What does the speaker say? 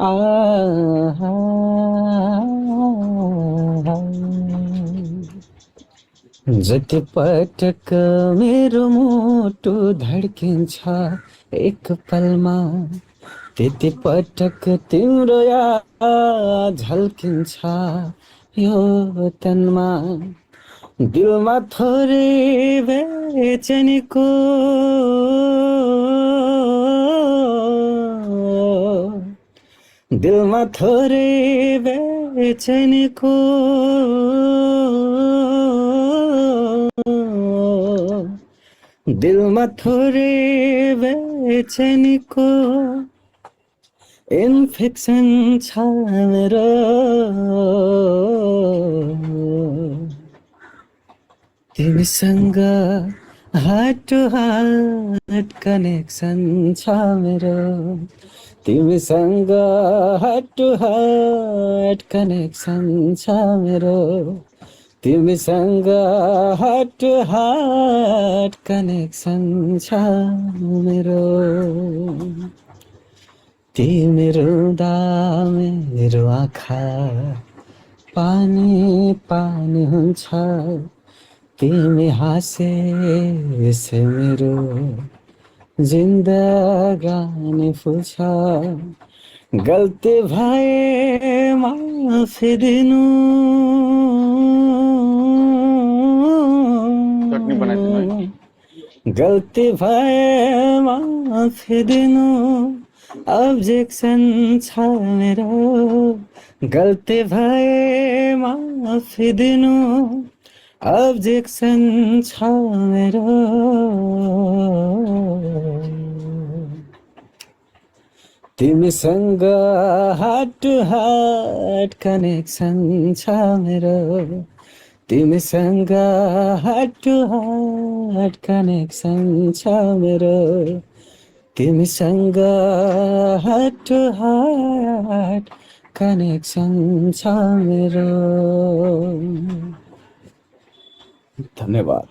आहा जति पटक मेरो मुटु धड्किन्छ एक पलमा, त्यति पटक तिम्रो याद झल्किन्छ यो तनमा। दिलमा थोरै बेचैनीको दिलमा थोरै बेचैनीको दिलमा थोरै बेचैनीको इन्फेक्सन छ मेरो। तिमीसँग हार्ट टु हार्ट कनेक्सन छ मेरो। तिमीसँग हार्ट टु हार्ट कनेक्सन छ मेरो। तिमीसँग हार्ट टु हार्ट कनेक्सन छ मेरो। तिमी रुँदा मेरो आँखा पानी पानी हुन्छ, तिमी हाँसे मेरो जिन्दगानी फुल्छ। गल्ती भए माफी दिनु, गल्ती भए माफी दिनु, अब्जेक्सन छ मेरो। गल्ती भए माफी दिनु, अब्जेक्सन छ मेरो। तिमीसँग हार्ट टु हार्ट कनेक्सन छ मेरो। तिमीसँग हार्ट टु हार्ट कनेक्सन छ मेरो। तिमीसँग हार्ट टु हार्ट कनेक्सन छ मेरो। धन्यवाद।